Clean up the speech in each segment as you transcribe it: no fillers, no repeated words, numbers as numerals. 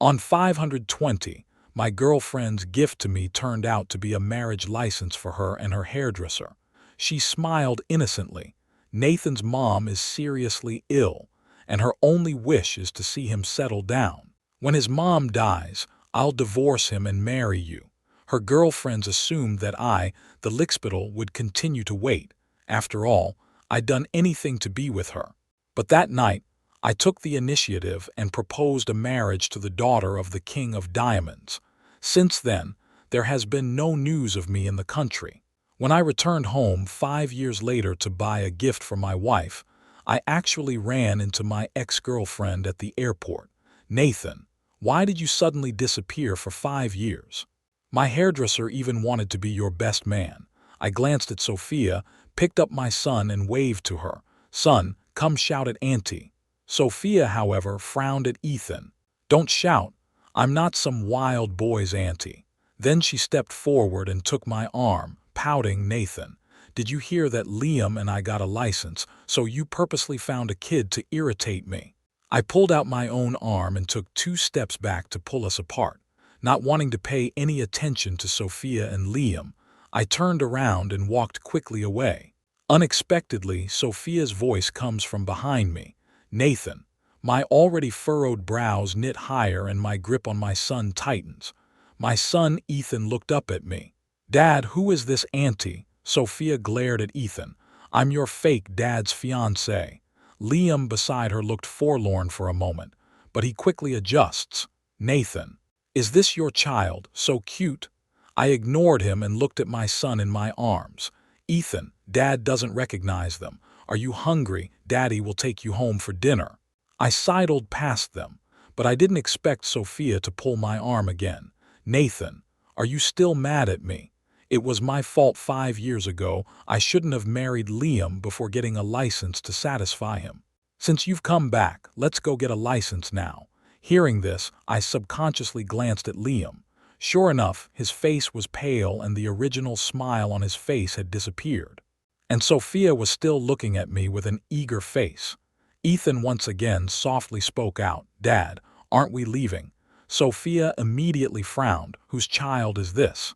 On 520, my girlfriend's gift to me turned out to be a marriage license for her and her hairdresser. She smiled innocently. Nathan's mom is seriously ill, and her only wish is to see him settle down. When his mom dies, I'll divorce him and marry you. Her girlfriends assumed that I, the lickspittle, would continue to wait. After all, I'd done anything to be with her. But that night, I took the initiative and proposed a marriage to the daughter of the King of Diamonds. Since then, there has been no news of me in the country. When I returned home 5 years later to buy a gift for my wife, I actually ran into my ex-girlfriend at the airport. "Nathan, why did you suddenly disappear for 5 years? My hairdresser even wanted to be your best man." I glanced at Sophia, picked up my son and waved to her. "Son, come," shouted Auntie. Sophia, however, frowned at Ethan. "Don't shout. I'm not some wild boy's auntie." Then she stepped forward and took my arm, pouting. "Nathan, did you hear that Liam and I got a license, so you purposely found a kid to irritate me?" I pulled out my own arm and took 2 steps back to pull us apart. Not wanting to pay any attention to Sophia and Liam, I turned around and walked quickly away. Unexpectedly, Sophia's voice comes from behind me. "Nathan." My already furrowed brows knit higher and my grip on my son tightens. My son Ethan looked up at me. "Dad, who is this auntie?" Sophia glared at Ethan. "I'm your fake dad's fiancé." Liam beside her looked forlorn for a moment, but he quickly adjusts. "Nathan, is this your child? So cute." I ignored him and looked at my son in my arms. "Ethan, Dad doesn't recognize them. Are you hungry? Daddy will take you home for dinner." I sidled past them, but I didn't expect Sophia to pull my arm again. "Nathan, are you still mad at me? It was my fault 5 years ago. I shouldn't have married Liam before getting a license to satisfy him. Since you've come back, let's go get a license now." Hearing this, I subconsciously glanced at Liam. Sure enough, his face was pale and the original smile on his face had disappeared. And Sophia was still looking at me with an eager face. Ethan once again softly spoke out, "Dad, aren't we leaving?" Sophia immediately frowned. "Whose child is this?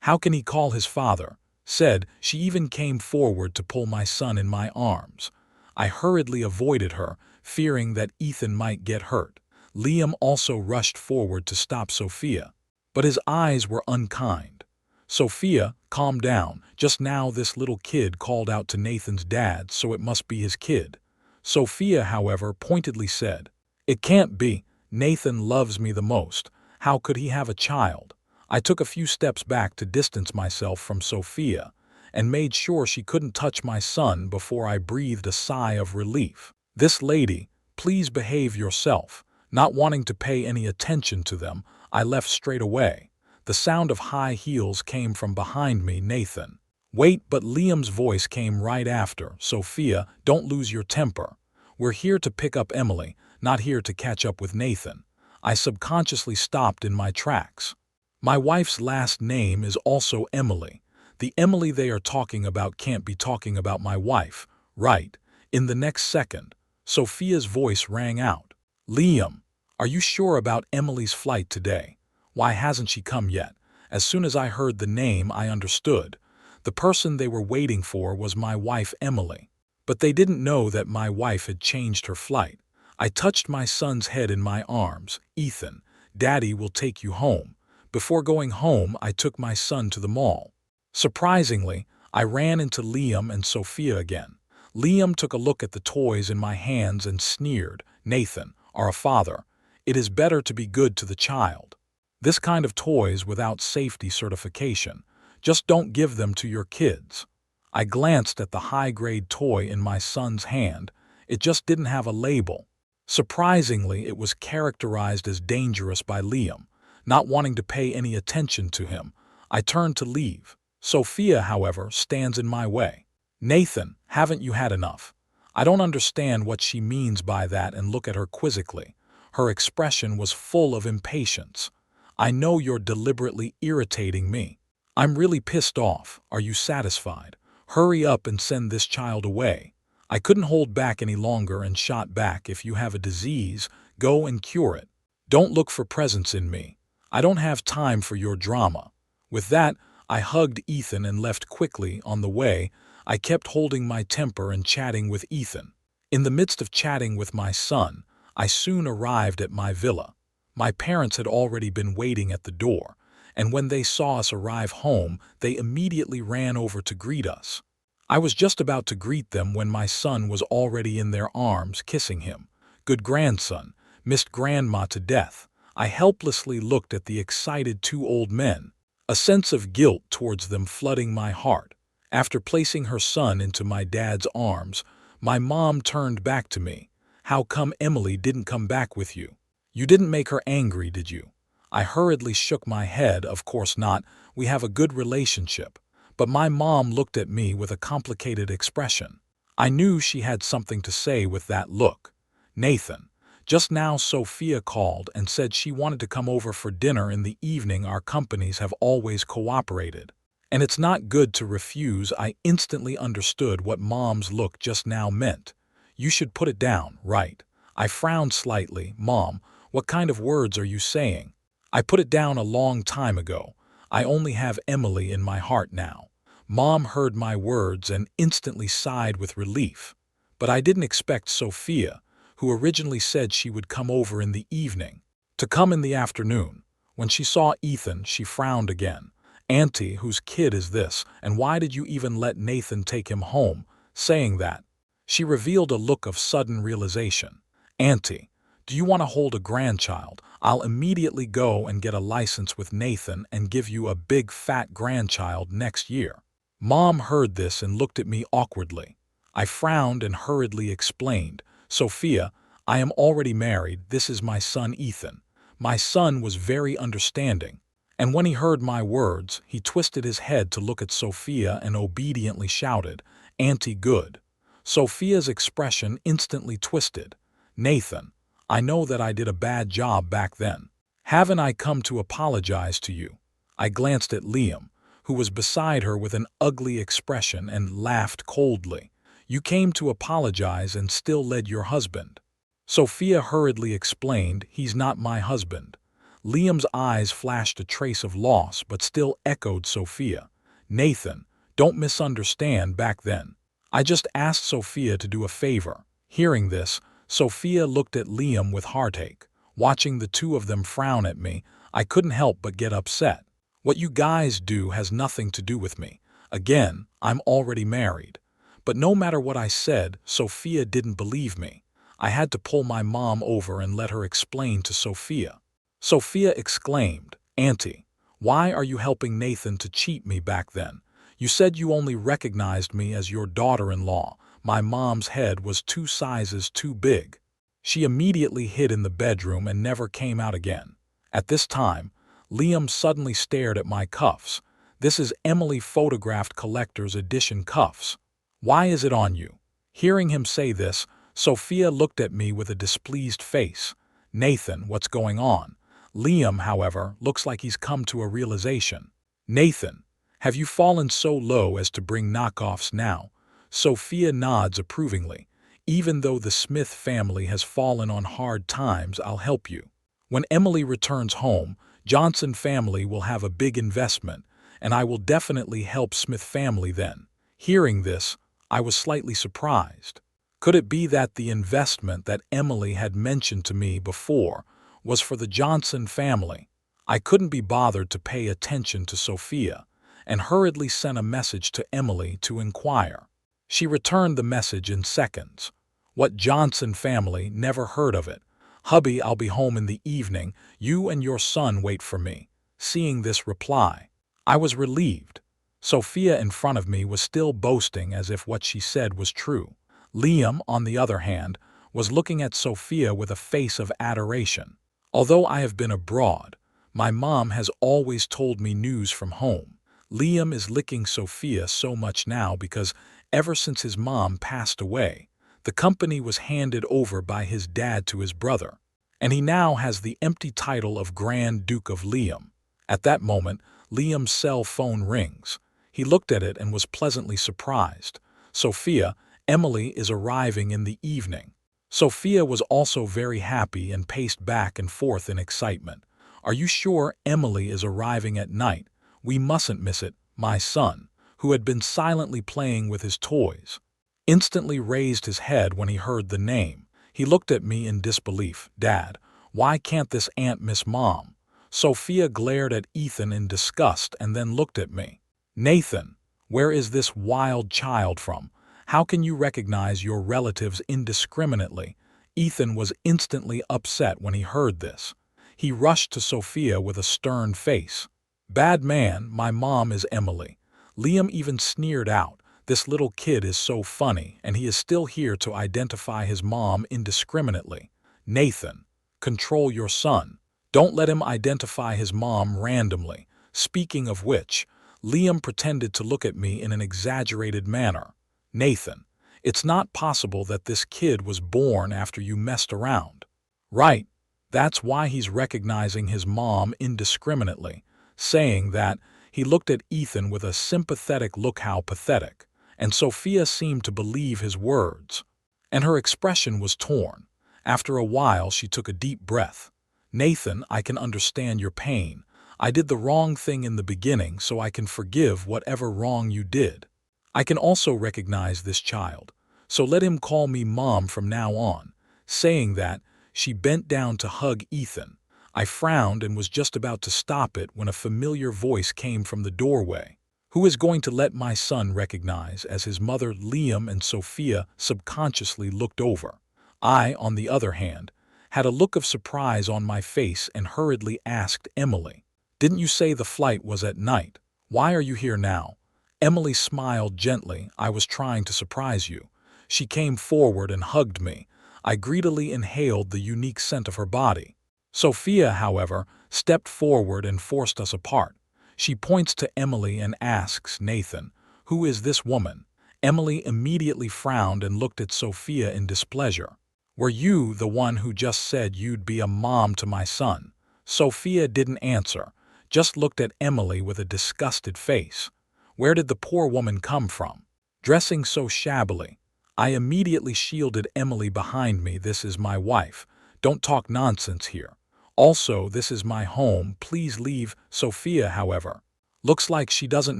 How can he call his father?" said. She even came forward to pull my son in my arms. I hurriedly avoided her, fearing that Ethan might get hurt. Liam also rushed forward to stop Sophia, but his eyes were unkind. "Sophia, calm down. Just now this little kid called out to Nathan's dad, so it must be his kid." Sophia, however, pointedly said, "It can't be. Nathan loves me the most. How could he have a child?" I took a few steps back to distance myself from Sophia and made sure she couldn't touch my son before I breathed a sigh of relief. "This lady, please behave yourself." Not wanting to pay any attention to them, I left straight away. The sound of high heels came from behind me. "Nathan." "Wait," but Liam's voice came right after. "Sophia, don't lose your temper. We're here to pick up Emily, not here to catch up with Nathan." I subconsciously stopped in my tracks. My wife's last name is also Emily. The Emily they are talking about can't be talking about my wife, right? In the next second, Sophia's voice rang out. "Liam, are you sure about Emily's flight today? Why hasn't she come yet?" As soon as I heard the name, I understood. The person they were waiting for was my wife Emily. But they didn't know that my wife had changed her flight. I touched my son's head in my arms. "Ethan, Daddy will take you home." Before going home, I took my son to the mall. Surprisingly, I ran into Liam and Sophia again. Liam took a look at the toys in my hands and sneered. "Nathan, our father, it is better to be good to the child. This kind of toys without safety certification. Just don't give them to your kids." I glanced at the high-grade toy in my son's hand. It just didn't have a label. Surprisingly, it was characterized as dangerous by Liam. Not wanting to pay any attention to him, I turned to leave. Sophia, however, stands in my way. "Nathan, haven't you had enough?" I don't understand what she means by that and look at her quizzically. Her expression was full of impatience. "I know you're deliberately irritating me. I'm really pissed off. Are you satisfied? Hurry up and send this child away." I couldn't hold back any longer and shot back. "If you have a disease, go and cure it. Don't look for presents in me. I don't have time for your drama." With that, I hugged Ethan and left quickly. On the way, I kept holding my temper and chatting with Ethan. In the midst of chatting with my son, I soon arrived at my villa. My parents had already been waiting at the door, and when they saw us arrive home, they immediately ran over to greet us. I was just about to greet them when my son was already in their arms, kissing him. Good grandson, missed grandma to death. I helplessly looked at the excited two old men, a sense of guilt towards them flooding my heart. After placing her son into my dad's arms, my mom turned back to me. "How come Emily didn't come back with you? You didn't make her angry, did you?" I hurriedly shook my head. "Of course not. We have a good relationship." But my mom looked at me with a complicated expression. I knew she had something to say with that look. "Nathan, just now Sophia called and said she wanted to come over for dinner in the evening. Our companies have always cooperated, and it's not good to refuse." I instantly understood what Mom's look just now meant. "You should put it down, right?" I frowned slightly. "Mom, what kind of words are you saying?" "I put it down a long time ago. I only have Emily in my heart now." Mom heard my words and instantly sighed with relief. But I didn't expect Sophia, who originally said she would come over in the evening, to come in the afternoon. When she saw Ethan, she frowned again. "Auntie, whose kid is this, and why did you even let Nathan take him home?" Saying that, she revealed a look of sudden realization. "Auntie, do you want to hold a grandchild? I'll immediately go and get a license with Nathan and give you a big fat grandchild next year." Mom heard this and looked at me awkwardly. I frowned and hurriedly explained, "Sophia, I am already married. This is my son Ethan." My son was very understanding, and when he heard my words, he twisted his head to look at Sophia and obediently shouted, "Auntie, good." Sophia's expression instantly twisted. "Nathan, I know that I did a bad job back then. Haven't I come to apologize to you?" I glanced at Liam, who was beside her with an ugly expression, and laughed coldly. "You came to apologize and still led your husband." Sophia hurriedly explained, "He's not my husband." Liam's eyes flashed a trace of loss but still echoed Sophia. "Nathan, don't misunderstand. Back then, I just asked Sophia to do a favor." Hearing this, Sophia looked at Liam with heartache. Watching the two of them frown at me, I couldn't help but get upset. "What you guys do has nothing to do with me. Again, I'm already married." But no matter what I said, Sophia didn't believe me. I had to pull my mom over and let her explain to Sophia. Sophia exclaimed, "Auntie, why are you helping Nathan to cheat me back then? You said you only recognized me as your daughter-in-law." My mom's head was 2 sizes too big. She immediately hid in the bedroom and never came out again. At this time, Liam suddenly stared at my cuffs. "This is Emily photographed collector's edition cuffs. Why is it on you?" Hearing him say this, Sophia looked at me with a displeased face. "Nathan, what's going on?" Liam, however, looks like he's come to a realization. "Nathan, have you fallen so low as to bring knockoffs now?" Sophia nods approvingly. "Even though the Smith family has fallen on hard times, I'll help you. When Emily returns home, Johnson family will have a big investment, and I will definitely help Smith family then." Hearing this, I was slightly surprised. Could it be that the investment that Emily had mentioned to me before was for the Johnson family? I couldn't be bothered to pay attention to Sophia, and hurriedly sent a message to Emily to inquire. She returned the message in seconds. "What Johnson family? Never heard of it. Hubby, I'll be home in the evening. You and your son wait for me." Seeing this reply, I was relieved. Sophia in front of me was still boasting as if what she said was true. Liam, on the other hand, was looking at Sophia with a face of adoration. Although I have been abroad, my mom has always told me news from home. Liam is licking Sophia so much now because ever since his mom passed away, the company was handed over by his dad to his brother, and he now has the empty title of Grand Duke of Liam. At that moment, Liam's cell phone rings. He looked at it and was pleasantly surprised. "Sophia, Emily is arriving in the evening." Sophia was also very happy and paced back and forth in excitement. "Are you sure Emily is arriving at night? We mustn't miss it." My son, who had been silently playing with his toys, instantly raised his head when he heard the name. He looked at me in disbelief. "Dad, why can't this aunt miss Mom?" Sophia glared at Ethan in disgust and then looked at me. "Nathan, where is this wild child from? How can you recognize your relatives indiscriminately?" Ethan was instantly upset when he heard this. He rushed to Sophia with a stern face. "Bad man, my mom is Emily." Liam even sneered out, "This little kid is so funny, and he is still here to identify his mom indiscriminately." "Nathan, control your son. Don't let him identify his mom randomly." Speaking of which, Liam pretended to look at me in an exaggerated manner. "Nathan, it's not possible that this kid was born after you messed around." "Right, that's why he's recognizing his mom indiscriminately." Saying that, he looked at Ethan with a sympathetic look. How pathetic. And Sophia seemed to believe his words. And her expression was torn. After a while she took a deep breath. "Nathan, I can understand your pain. I did the wrong thing in the beginning, so I can forgive whatever wrong you did. I can also recognize this child, so let him call me Mom from now on." Saying that, she bent down to hug Ethan. I frowned and was just about to stop it when a familiar voice came from the doorway. "Who is going to let my son recognize as his mother?" Liam and Sophia subconsciously looked over. I, on the other hand, had a look of surprise on my face and hurriedly asked Emily, "Didn't you say the flight was at night? Why are you here now?" Emily smiled gently. "I was trying to surprise you." She came forward and hugged me. I greedily inhaled the unique scent of her body. Sophia, however, stepped forward and forced us apart. She points to Emily and asks, "Nathan, who is this woman?" Emily immediately frowned and looked at Sophia in displeasure. "Were you the one who just said you'd be a mom to my son?" Sophia didn't answer, just looked at Emily with a disgusted face. Where did the poor woman come from? Dressing so shabbily. I immediately shielded Emily behind me. "This is my wife. Don't talk nonsense here. Also, this is my home. Please leave." Sophia, however, looks like she doesn't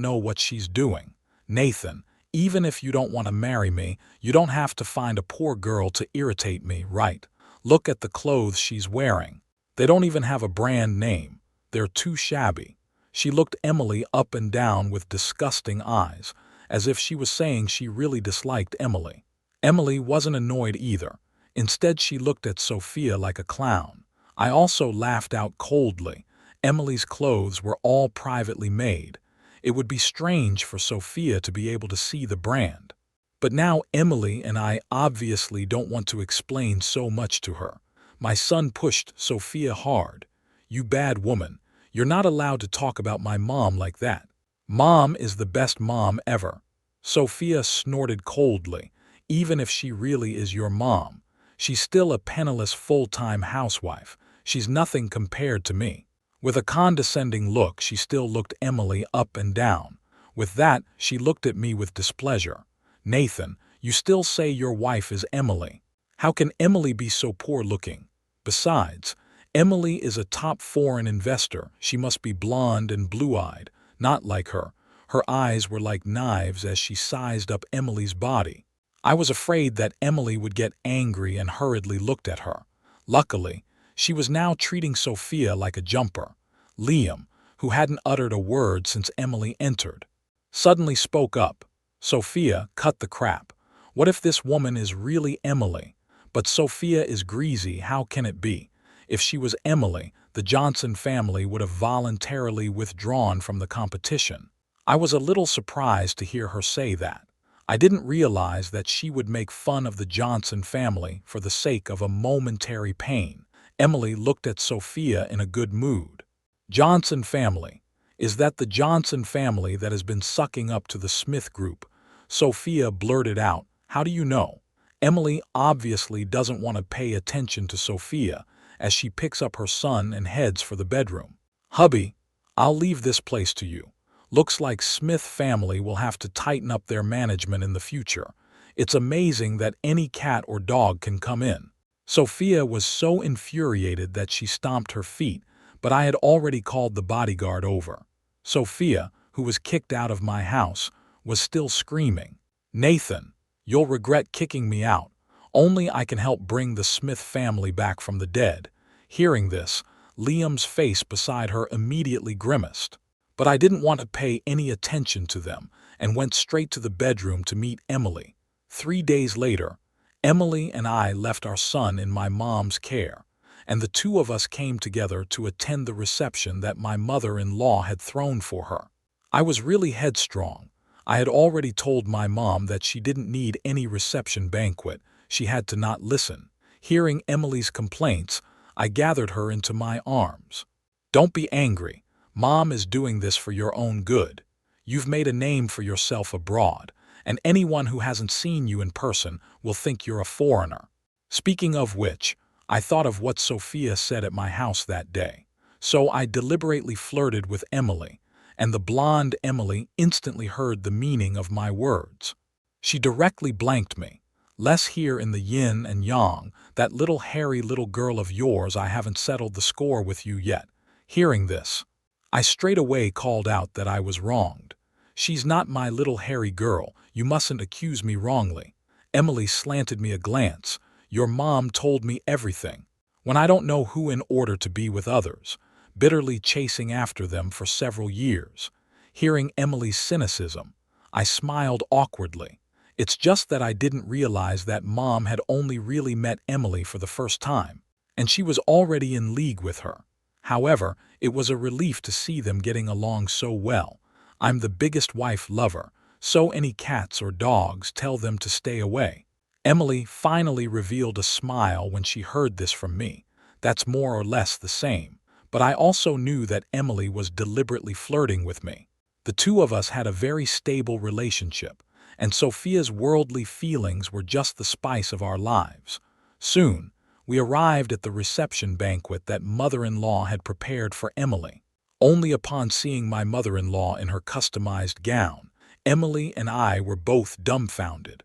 know what she's doing. "Nathan, even if you don't want to marry me, you don't have to find a poor girl to irritate me, right? Look at the clothes she's wearing. They don't even have a brand name. They're too shabby." She looked Emily up and down with disgusting eyes, as if she was saying she really disliked Emily. Emily wasn't annoyed either. Instead, she looked at Sophia like a clown. I also laughed out coldly. Emily's clothes were all privately made. It would be strange for Sophia to be able to see the brand. But now Emily and I obviously don't want to explain so much to her. My son pushed Sophia hard. "You bad woman. You're not allowed to talk about my mom like that. Mom is the best mom ever." Sophia snorted coldly. "Even if she really is your mom, she's still a penniless full-time housewife. She's nothing compared to me." With a condescending look, she still looked Emily up and down. With that, she looked at me with displeasure. "Nathan, you still say your wife is Emily. How can Emily be so poor-looking? Besides, Emily is a top foreign investor. She must be blonde and blue-eyed, not like her." Her eyes were like knives as she sized up Emily's body. I was afraid that Emily would get angry and hurriedly looked at her. Luckily, she was now treating Sophia like a jumper. Liam, who hadn't uttered a word since Emily entered, suddenly spoke up. "Sophia, cut the crap. What if this woman is really Emily?" "But Sophia is greasy. How can it be? If she was Emily, the Johnson family would have voluntarily withdrawn from the competition." I was a little surprised to hear her say that. I didn't realize that she would make fun of the Johnson family for the sake of a momentary pain. Emily looked at Sophia in a good mood. "Johnson family? Is that the Johnson family that has been sucking up to the Smith Group?" Sophia blurted out. "How do you know?" Emily obviously doesn't want to pay attention to Sophia as she picks up her son and heads for the bedroom. "Hubby, I'll leave this place to you. Looks like Smith family will have to tighten up their management in the future. It's amazing that any cat or dog can come in." Sophia was so infuriated that she stomped her feet, but I had already called the bodyguard over. Sophia, who was kicked out of my house, was still screaming, "Nathan, you'll regret kicking me out. Only I can help bring the Smith family back from the dead." Hearing this, Liam's face beside her immediately grimaced. But I didn't want to pay any attention to them and went straight to the bedroom to meet Emily. 3 days later, Emily and I left our son in my mom's care, and the two of us came together to attend the reception that my mother-in-law had thrown for her. I was really headstrong. I had already told my mom that she didn't need any reception banquet. She had to not listen. Hearing Emily's complaints, I gathered her into my arms. "Don't be angry. Mom is doing this for your own good. You've made a name for yourself abroad, and anyone who hasn't seen you in person will think you're a foreigner." Speaking of which, I thought of what Sophia said at my house that day. So I deliberately flirted with Emily, and the blonde Emily instantly heard the meaning of my words. She directly blanked me. "Less here in the yin and yang, that little hairy little girl of yours, I haven't settled the score with you yet." Hearing this, I straight away called out that I was wronged. "She's not my little hairy girl. You mustn't accuse me wrongly." Emily slanted me a glance. "Your mom told me everything. When I don't know who in order to be with others, bitterly chasing after them for several years." Hearing Emily's cynicism, I smiled awkwardly. It's just that I didn't realize that Mom had only really met Emily for the first time, and she was already in league with her. However, it was a relief to see them getting along so well. I'm the biggest wife lover, so any cats or dogs, tell them to stay away. Emily finally revealed a smile when she heard this from me. That's more or less the same, but I also knew that Emily was deliberately flirting with me. The two of us had a very stable relationship, and Sophia's worldly feelings were just the spice of our lives. Soon, we arrived at the reception banquet that mother-in-law had prepared for Emily. Only upon seeing my mother-in-law in her customized gown, Emily and I were both dumbfounded.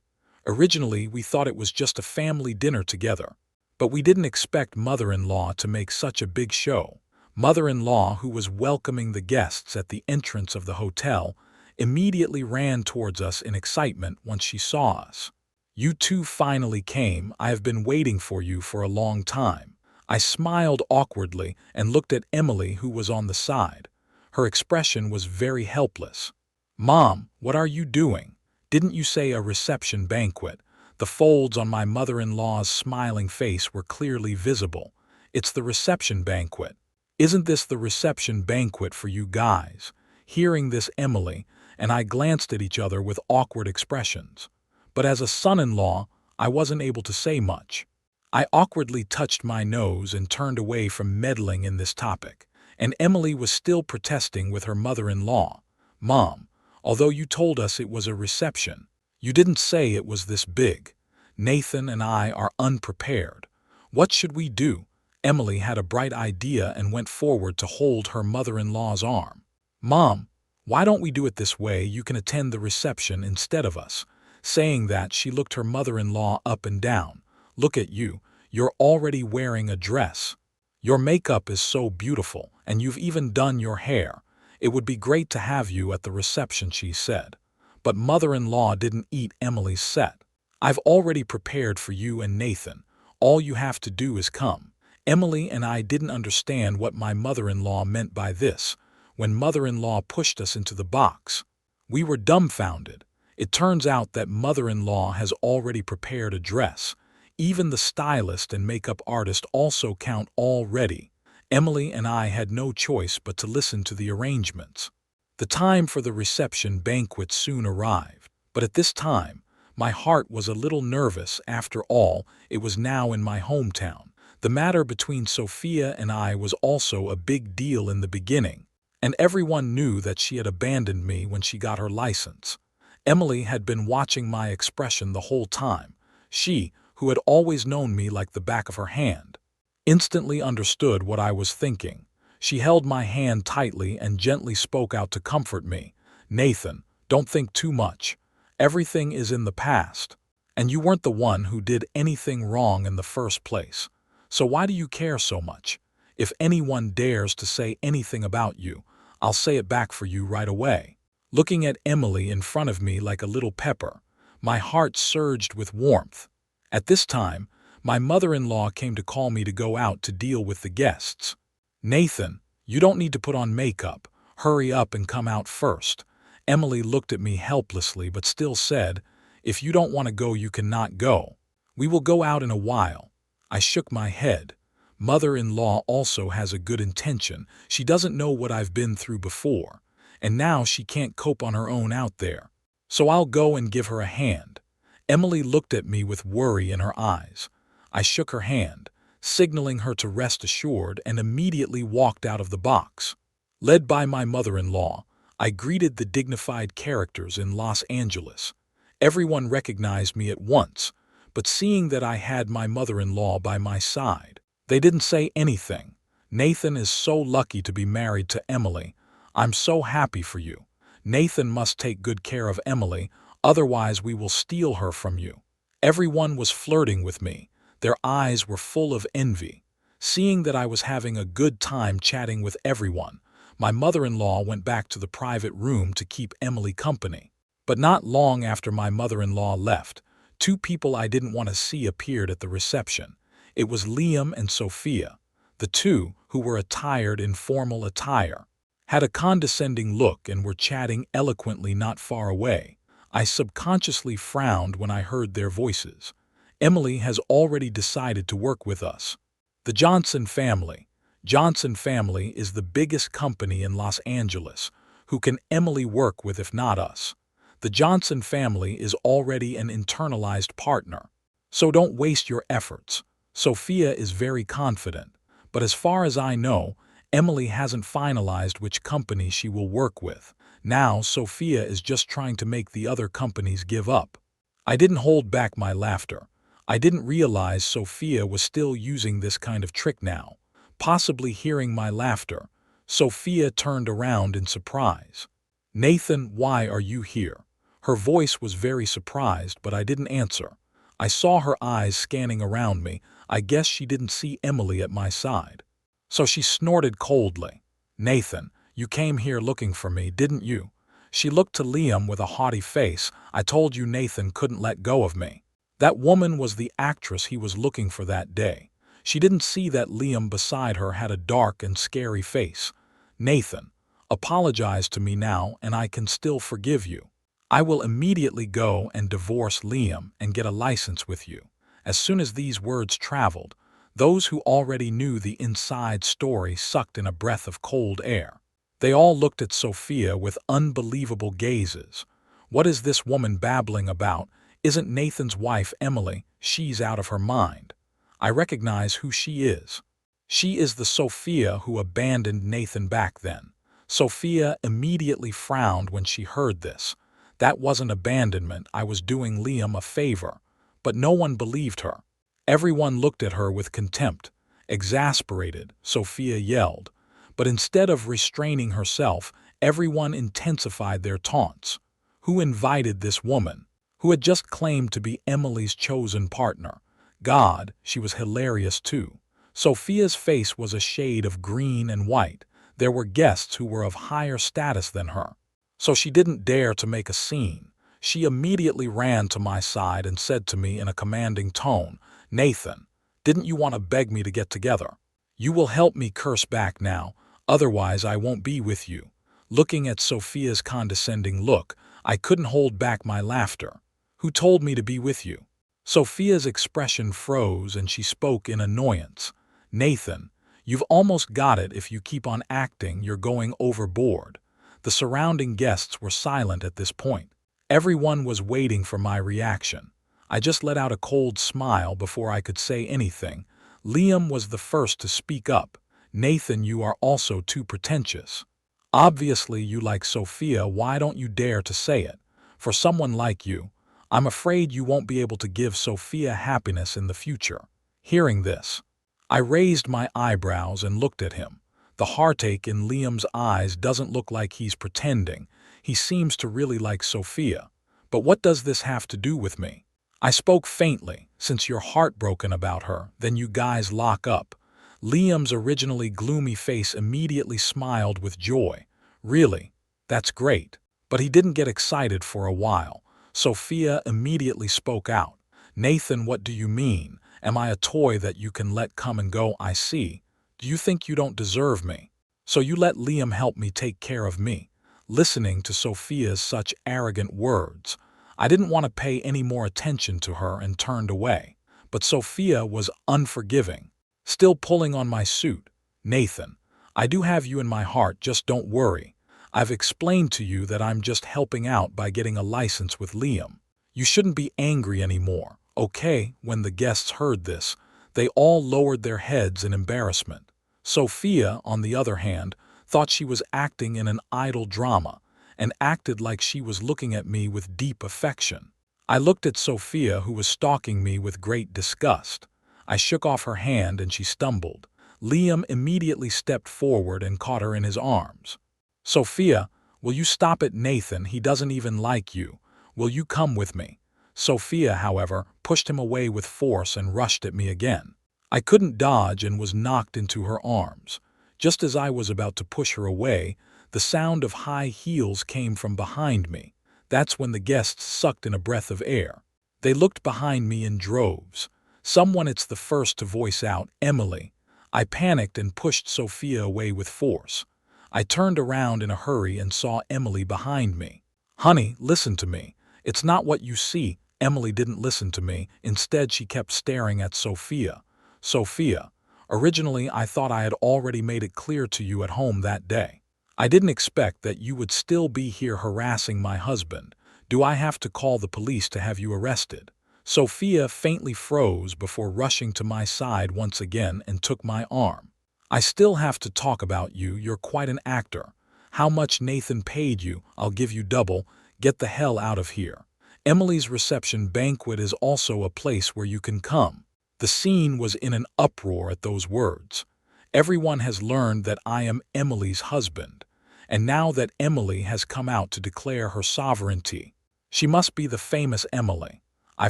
Originally, we thought it was just a family dinner together, but we didn't expect mother-in-law to make such a big show. Mother-in-law, who was welcoming the guests at the entrance of the hotel, immediately ran towards us in excitement once she saw us. "You two finally came. I have been waiting for you for a long time." I smiled awkwardly and looked at Emily, who was on the side. Her expression was very helpless. "Mom, what are you doing? Didn't you say a reception banquet?" The folds on my mother-in-law's smiling face were clearly visible. "It's the reception banquet. Isn't this the reception banquet for you guys?" Hearing this, Emily and I glanced at each other with awkward expressions. But as a son-in-law, I wasn't able to say much. I awkwardly touched my nose and turned away from meddling in this topic, and Emily was still protesting with her mother-in-law. "Mom, although you told us it was a reception, you didn't say it was this big. Nathan and I are unprepared. What should we do?" Emily had a bright idea and went forward to hold her mother-in-law's arm. "Mom, why don't we do it this way? You can attend the reception instead of us." Saying that, she looked her mother-in-law up and down. "Look at you. You're already wearing a dress. Your makeup is so beautiful, and you've even done your hair. It would be great to have you at the reception," she said. But mother-in-law didn't eat Emily's set. "I've already prepared for you and Nathan. All you have to do is come." Emily and I didn't understand what my mother-in-law meant by this. When mother-in-law pushed us into the box, we were dumbfounded. It turns out that mother-in-law has already prepared a dress. Even the stylist and makeup artist also count already. Emily and I had no choice but to listen to the arrangements. The time for the reception banquet soon arrived, but at this time, my heart was a little nervous. After all, it was now in my hometown. The matter between Sophia and I was also a big deal in the beginning, and everyone knew that she had abandoned me when she got her license. Emily had been watching my expression the whole time. She, who had always known me like the back of her hand, instantly understood what I was thinking. She held my hand tightly and gently spoke out to comfort me. "Nathan, don't think too much. Everything is in the past." And you weren't the one who did anything wrong in the first place. So why do you care so much? If anyone dares to say anything about you, I'll say it back for you right away." Looking at Emily in front of me like a little pepper, my heart surged with warmth. At this time, my mother-in-law came to call me to go out to deal with the guests. "Nathan, you don't need to put on makeup. Hurry up and come out first." Emily looked at me helplessly but still said, "If you don't want to go, you cannot go. We will go out in a while." I shook my head. Mother-in-law also has a good intention. She doesn't know what I've been through before, and now she can't cope on her own out there. So I'll go and give her a hand. Emily looked at me with worry in her eyes. I shook her hand, signaling her to rest assured, and immediately walked out of the box. Led by my mother-in-law, I greeted the dignified characters in Los Angeles. Everyone recognized me at once, but seeing that I had my mother-in-law by my side, they didn't say anything. "Nathan is so lucky to be married to Emily. I'm so happy for you. Nathan must take good care of Emily, otherwise we will steal her from you." Everyone was flirting with me. Their eyes were full of envy. Seeing that I was having a good time chatting with everyone, my mother-in-law went back to the private room to keep Emily company. But not long after my mother-in-law left, two people I didn't want to see appeared at the reception. It was Liam and Sophia. The two, who were attired in formal attire, had a condescending look and were chatting eloquently not far away. I subconsciously frowned when I heard their voices. Emily has already decided to work with us. The Johnson family. Johnson family is the biggest company in Los Angeles. Who can Emily work with if not us? The Johnson family is already an internalized partner. So don't waste your efforts. Sophia is very confident, but as far as I know, Emily hasn't finalized which company she will work with. Now Sophia is just trying to make the other companies give up. I didn't hold back my laughter. I didn't realize Sophia was still using this kind of trick now. Possibly hearing my laughter, Sophia turned around in surprise. "Nathan, why are you here?" Her voice was very surprised, but I didn't answer. I saw her eyes scanning around me. I guess she didn't see Emily at my side. So she snorted coldly. "Nathan, you came here looking for me, didn't you?" She looked to Liam with a haughty face. "I told you Nathan couldn't let go of me." That woman was the actress he was looking for that day. She didn't see that Liam beside her had a dark and scary face. "Nathan, apologize to me now and I can still forgive you. I will immediately go and divorce Liam and get a license with you." As soon as these words traveled, those who already knew the inside story sucked in a breath of cold air. They all looked at Sophia with unbelievable gazes. What is this woman babbling about? Isn't Nathan's wife Emily? She's out of her mind. I recognize who she is. She is the Sophia who abandoned Nathan back then. Sophia immediately frowned when she heard this. That wasn't abandonment, I was doing Liam a favor. But no one believed her. Everyone looked at her with contempt. Exasperated, Sophia yelled. But instead of restraining herself, everyone intensified their taunts. Who invited this woman, who had just claimed to be Emily's chosen partner? God, she was hilarious too. Sophia's face was a shade of green and white. There were guests who were of higher status than her. So she didn't dare to make a scene. She immediately ran to my side and said to me in a commanding tone, "Nathan, didn't you want to beg me to get together? You will help me curse back now, otherwise I won't be with you." Looking at Sophia's condescending look, I couldn't hold back my laughter. "Who told me to be with you?" Sophia's expression froze and she spoke in annoyance. "Nathan, you've almost got it if you keep on acting you're going overboard." The surrounding guests were silent at this point. Everyone was waiting for my reaction. I just let out a cold smile before I could say anything. Liam was the first to speak up. "Nathan, you are also too pretentious. Obviously you like Sophia, why don't you dare to say it? For someone like you, I'm afraid you won't be able to give Sophia happiness in the future." Hearing this, I raised my eyebrows and looked at him. The heartache in Liam's eyes doesn't look like he's pretending. He seems to really like Sophia. But what does this have to do with me? I spoke faintly. Since you're heartbroken about her, then you guys lock up. Liam's originally gloomy face immediately smiled with joy. Really? That's great. But he didn't get excited for a while. Sophia immediately spoke out. Nathan, what do you mean? Am I a toy that you can let come and go? I see. Do you think you don't deserve me? So you let Liam help me take care of me. Listening to Sophia's such arrogant words, I didn't want to pay any more attention to her and turned away. But Sophia was unforgiving, still pulling on my suit. Nathan, I do have you in my heart, just don't worry. I've explained to you that I'm just helping out by getting a license with Liam. You shouldn't be angry anymore, okay? When the guests heard this, they all lowered their heads in embarrassment. Sophia, on the other hand, thought she was acting in an idle drama and acted like she was looking at me with deep affection. I looked at Sophia, who was stalking me with great disgust. I shook off her hand and she stumbled. Liam immediately stepped forward and caught her in his arms. Sophia, will you stop it, Nathan? He doesn't even like you. Will you come with me? Sophia, however, pushed him away with force and rushed at me again. I couldn't dodge and was knocked into her arms. Just as I was about to push her away, the sound of high heels came from behind me. That's when the guests sucked in a breath of air. They looked behind me in droves. Someone it's the first to voice out, Emily. I panicked and pushed Sophia away with force. I turned around in a hurry and saw Emily behind me. Honey, listen to me. It's not what you see. Emily didn't listen to me. Instead, she kept staring at Sophia. Sophia, originally I thought I had already made it clear to you at home that day. I didn't expect that you would still be here harassing my husband. Do I have to call the police to have you arrested? Sophia faintly froze before rushing to my side once again and took my arm. I still have to talk about you. You're quite an actor. How much Nathan paid you? I'll give you double. Get the hell out of here. Emily's reception banquet is also a place where you can come. The scene was in an uproar at those words. Everyone has learned that I am Emily's husband, and now that Emily has come out to declare her sovereignty, she must be the famous Emily. I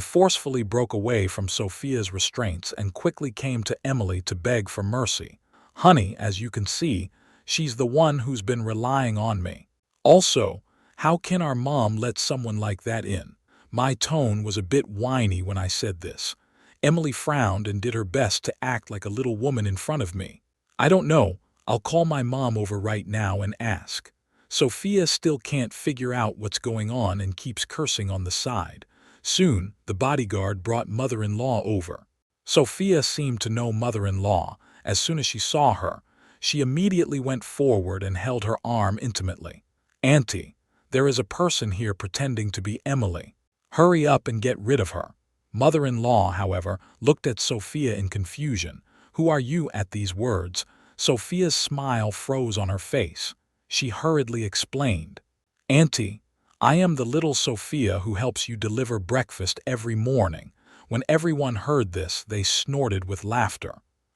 forcefully broke away from Sophia's restraints and quickly came to Emily to beg for mercy. Honey, as you can see, she's the one who's been relying on me. Also, how can our mom let someone like that in? My tone was a bit whiny when I said this. Emily frowned and did her best to act like a little woman in front of me. I don't know. I'll call my mom over right now and ask. Sophia still can't figure out what's going on and keeps cursing on the side. Soon, the bodyguard brought mother-in-law over. Sophia seemed to know mother-in-law. As soon as she saw her, she immediately went forward and held her arm intimately. Auntie, there is a person here pretending to be Emily. Hurry up and get rid of her. Mother-in-law, however, looked at Sophia in confusion. Who are you? At these words, Sophia's smile froze on her face. She hurriedly explained. Auntie, I am the little Sophia who helps you deliver breakfast every morning. When everyone heard this, they snorted with laughter.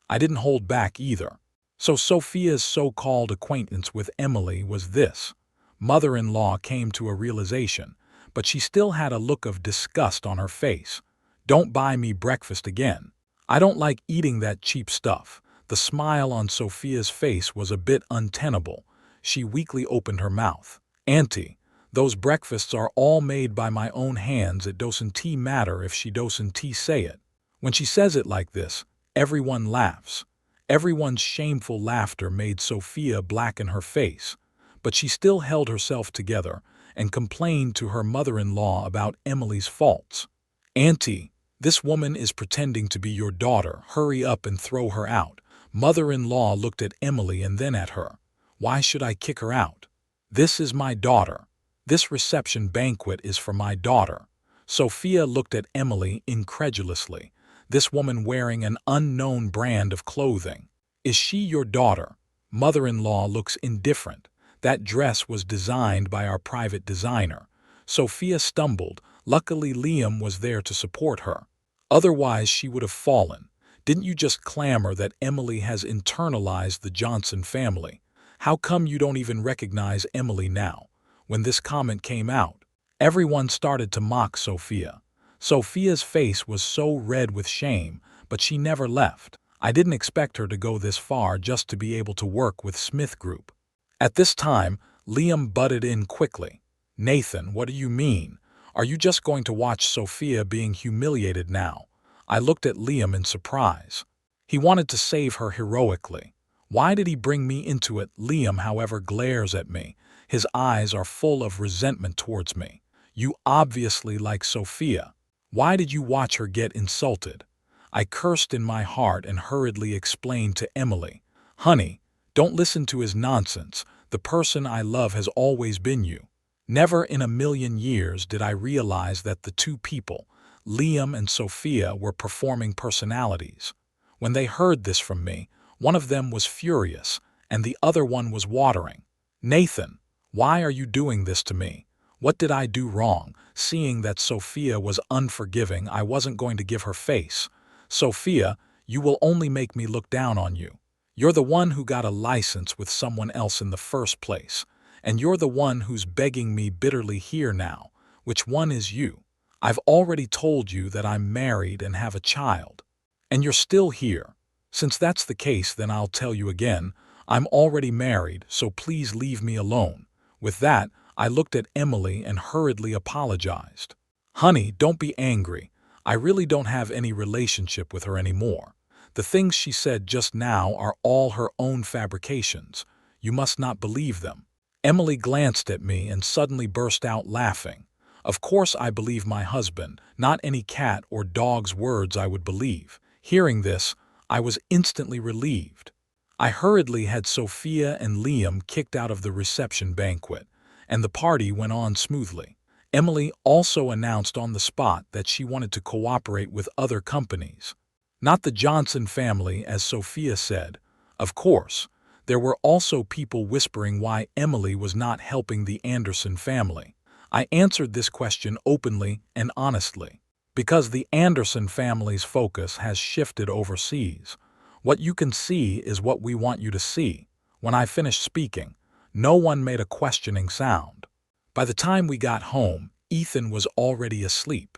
I didn't hold back either. So Sophia's so-called acquaintance with Emily was this. Mother-in-law came to a realization, but she still had a look of disgust on her face. Don't buy me breakfast again. I don't like eating that cheap stuff. The smile on Sophia's face was a bit untenable. She weakly opened her mouth. Auntie, those breakfasts are all made by my own hands. It doesn't matter if she doesn't say it. When she says it like this, everyone laughs. Everyone's shameful laughter made Sophia blacken her face, but she still held herself together and complained to her mother-in-law about Emily's faults. Auntie, this woman is pretending to be your daughter. Hurry up and throw her out. Mother-in-law looked at Emily and then at her. Why should I kick her out? This is my daughter. This reception banquet is for my daughter. Sophia looked at Emily incredulously. This woman wearing an unknown brand of clothing. Is she your daughter? Mother-in-law looks indifferent. That dress was designed by our private designer. Sophia stumbled. Luckily, Liam was there to support her. Otherwise, she would have fallen. Didn't you just clamor that Emily has internalized the Johnson family? How come you don't even recognize Emily now? When this comment came out, everyone started to mock Sophia. Sophia's face was so red with shame, but she never left. I didn't expect her to go this far just to be able to work with Smith Group. At this time, Liam butted in quickly. "Nathan, what do you mean? Are you just going to watch Sophia being humiliated now?" I looked at Liam in surprise. He wanted to save her heroically. Why did he bring me into it? Liam, however, glares at me. His eyes are full of resentment towards me. "You obviously like Sophia. Why did you watch her get insulted?" I cursed in my heart and hurriedly explained to Emily, "Honey, don't listen to his nonsense. The person I love has always been you." Never in a million years did I realize that the two people, Liam and Sophia, were performing personalities. When they heard this from me, one of them was furious, and the other one was watering. "Nathan, why are you doing this to me? What did I do wrong?" Seeing that Sophia was unforgiving, I wasn't going to give her face. "Sophia, you will only make me look down on you. You're the one who got a license with someone else in the first place, and you're the one who's begging me bitterly here now. Which one is you? I've already told you that I'm married and have a child. And you're still here. Since that's the case, then I'll tell you again, I'm already married, so please leave me alone." With that, I looked at Emily and hurriedly apologized. "Honey, don't be angry. I really don't have any relationship with her anymore. The things she said just now are all her own fabrications. You must not believe them." Emily glanced at me and suddenly burst out laughing. Of course I believe my husband, not any cat or dog's words I would believe. Hearing this, I was instantly relieved. I hurriedly had Sophia and Liam kicked out of the reception banquet, and the party went on smoothly. Emily also announced on the spot that she wanted to cooperate with other companies. Not the Johnson family, as Sophia said. Of course, there were also people whispering why Emily was not helping the Anderson family. I answered this question openly and honestly. Because the Anderson family's focus has shifted overseas. What you can see is what we want you to see. When I finished speaking, no one made a questioning sound. By the time we got home, Ethan was already asleep,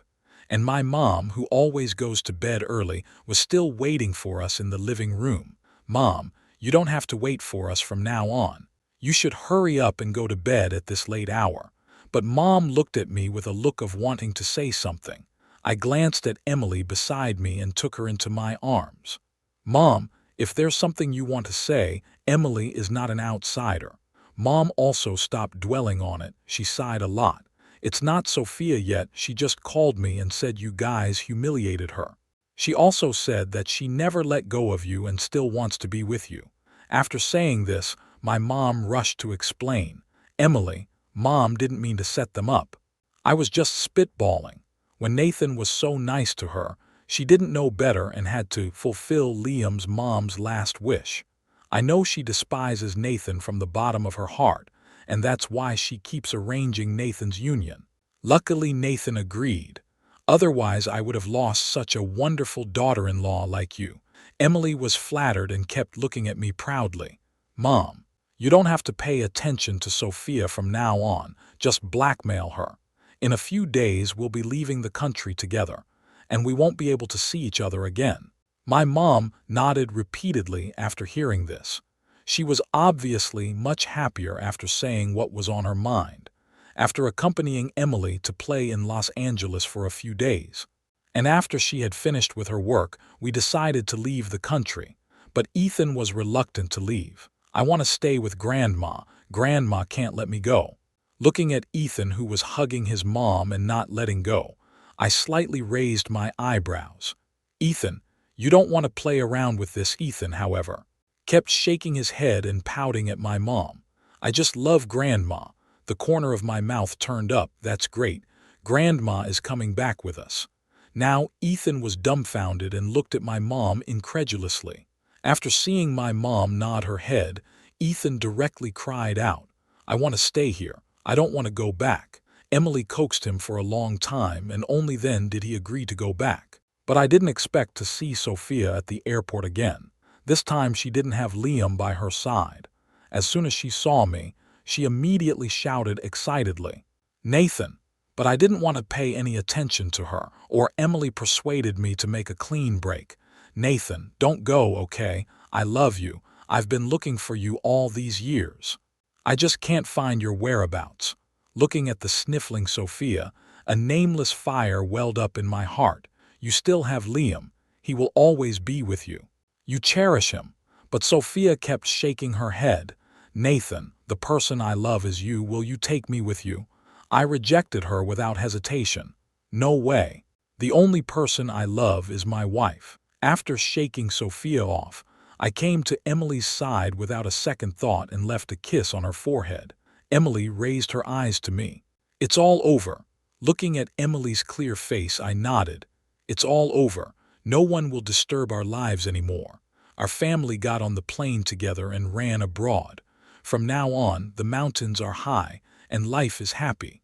and my mom, who always goes to bed early, was still waiting for us in the living room. "Mom, you don't have to wait for us from now on. You should hurry up and go to bed at this late hour." But Mom looked at me with a look of wanting to say something. I glanced at Emily beside me and took her into my arms. "Mom, if there's something you want to say, Emily is not an outsider." Mom also stopped dwelling on it. She sighed a lot. "It's not Sophia yet. She just called me and said you guys humiliated her. She also said that she never let go of you and still wants to be with you." After saying this, my mom rushed to explain. "Emily, Mom didn't mean to set them up. I was just spitballing. When Nathan was so nice to her, she didn't know better and had to fulfill Liam's mom's last wish. I know she despises Nathan from the bottom of her heart, and that's why she keeps arranging Nathan's union." Luckily, Nathan agreed. "Otherwise, I would have lost such a wonderful daughter-in-law like you." Emily was flattered and kept looking at me proudly. "Mom, you don't have to pay attention to Sophia from now on. Just blackmail her. In a few days, we'll be leaving the country together, and we won't be able to see each other again." My mom nodded repeatedly after hearing this. She was obviously much happier after saying what was on her mind. After accompanying Emily to play in Los Angeles for a few days, and after she had finished with her work, we decided to leave the country. But Ethan was reluctant to leave. "I want to stay with Grandma. Grandma can't let me go." Looking at Ethan, who was hugging his mom and not letting go, I slightly raised my eyebrows. "Ethan, you don't want to play around with this." Ethan, however, kept shaking his head and pouting at my mom. "I just love Grandma." The corner of my mouth turned up. "That's great. Grandma is coming back with us." Now Ethan was dumbfounded and looked at my mom incredulously. After seeing my mom nod her head, Ethan directly cried out, "I want to stay here. I don't want to go back." Emily coaxed him for a long time, and only then did he agree to go back. But I didn't expect to see Sophia at the airport again. This time she didn't have Liam by her side. As soon as she saw me, she immediately shouted excitedly, "Nathan, But I didn't want to pay any attention to her, or Emily persuaded me to make a clean break. Nathan, don't go, okay? I love you. I've been looking for you all these years. I just can't find your whereabouts. Looking at the sniffling Sophia, a nameless fire welled up in my heart. You still have Liam. He will always be with you. You cherish him. But Sophia kept shaking her head. Nathan, the person I love is you. Will you take me with you? I rejected her without hesitation. No way. The only person I love is my wife. After shaking Sophia off, I came to Emily's side without a second thought and left a kiss on her forehead. Emily raised her eyes to me. It's all over. Looking at Emily's clear face, I nodded. It's all over. No one will disturb our lives anymore. Our family got on the plane together and ran abroad. From now on, the mountains are high, and life is happy.